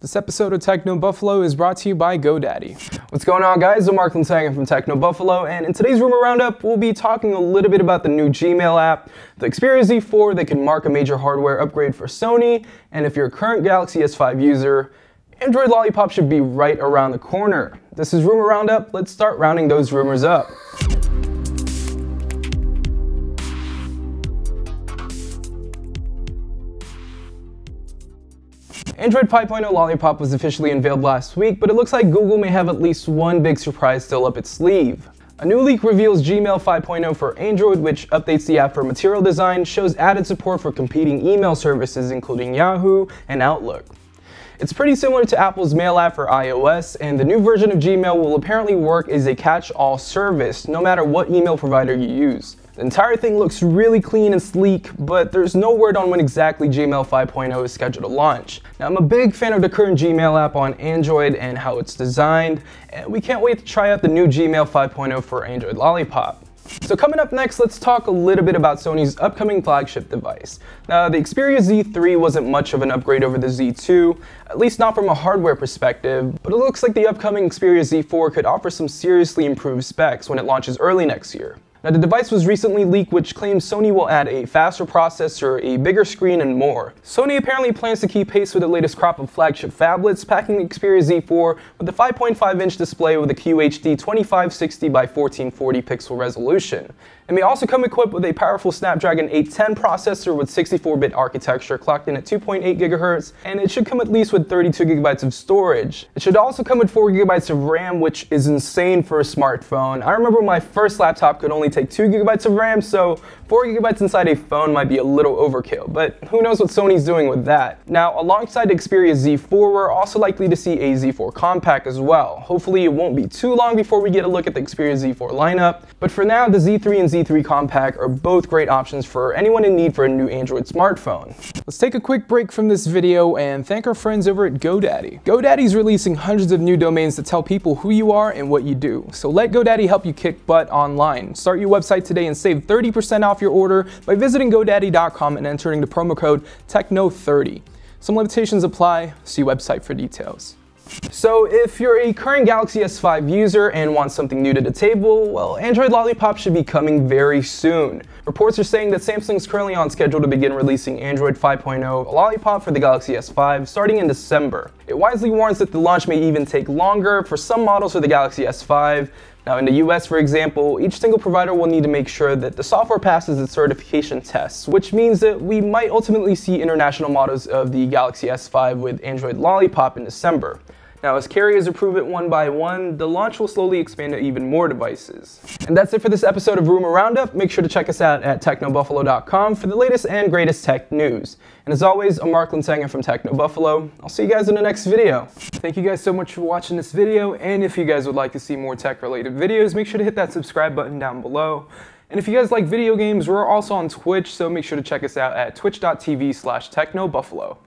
This episode of Techno Buffalo is brought to you by GoDaddy. What's going on, guys? I'm Mark Linsanger from Techno Buffalo, and in today's Rumor Roundup, we'll be talking a little bit about the new Gmail app, the Xperia Z4 that can mark a major hardware upgrade for Sony, and if you're a current Galaxy S5 user, Android Lollipop should be right around the corner. This is Rumor Roundup. Let's start rounding those rumors up. Android 5.0 Lollipop was officially unveiled last week, but it looks like Google may have at least one big surprise still up its sleeve. A new leak reveals Gmail 5.0 for Android, which updates the app for material design, shows added support for competing email services including Yahoo and Outlook. It's pretty similar to Apple's Mail app for iOS, and the new version of Gmail will apparently work as a catch-all service, no matter what email provider you use. The entire thing looks really clean and sleek, but there's no word on when exactly Gmail 5.0 is scheduled to launch. Now, I'm a big fan of the current Gmail app on Android and how it's designed, and we can't wait to try out the new Gmail 5.0 for Android Lollipop. So coming up next, let's talk a little bit about Sony's upcoming flagship device. Now, the Xperia Z3 wasn't much of an upgrade over the Z2, at least not from a hardware perspective, but it looks like the upcoming Xperia Z4 could offer some seriously improved specs when it launches early next year. Now, the device was recently leaked, which claims Sony will add a faster processor, a bigger screen, and more. Sony apparently plans to keep pace with the latest crop of flagship phablets, packing the Xperia Z4 with a 5.5-inch display with a QHD 2560 by 1440 pixel resolution. It may also come equipped with a powerful Snapdragon 810 processor with 64-bit architecture clocked in at 2.8 GHz, and it should come at least with 32 GB of storage. It should also come with 4 GB of RAM, which is insane for a smartphone. I remember my first laptop could only take 2 GB of RAM, so 4 GB inside a phone might be a little overkill, but who knows what Sony's doing with that. Now, alongside the Xperia Z4, we're also likely to see a Z4 Compact as well. Hopefully it won't be too long before we get a look at the Xperia Z4 lineup, but for now, the Z3 and Z3 Compact are both great options for anyone in need for a new Android smartphone. Let's take a quick break from this video and thank our friends over at GoDaddy. GoDaddy's releasing hundreds of new domains to tell people who you are and what you do. So let GoDaddy help you kick butt online. Start your website today and save 30% off your order by visiting GoDaddy.com and entering the promo code TECHNO30. Some limitations apply. See website for details. So if you're a current Galaxy S5 user and want something new to the table, well, Android Lollipop should be coming very soon. Reports are saying that Samsung is currently on schedule to begin releasing Android 5.0 Lollipop for the Galaxy S5 starting in December. It wisely warns that the launch may even take longer for some models of the Galaxy S5. Now, in the US, for example, each single provider will need to make sure that the software passes its certification tests, which means that we might ultimately see international models of the Galaxy S5 with Android Lollipop in December. Now, as carriers approve it one by one, the launch will slowly expand to even more devices. And that's it for this episode of Rumor Roundup. Make sure to check us out at technobuffalo.com for the latest and greatest tech news. And as always, I'm Mark Linsanger from Techno Buffalo. I'll see you guys in the next video. Thank you guys so much for watching this video, and if you guys would like to see more tech-related videos, make sure to hit that subscribe button down below. And if you guys like video games, we're also on Twitch, so make sure to check us out at twitch.tv/technobuffalo.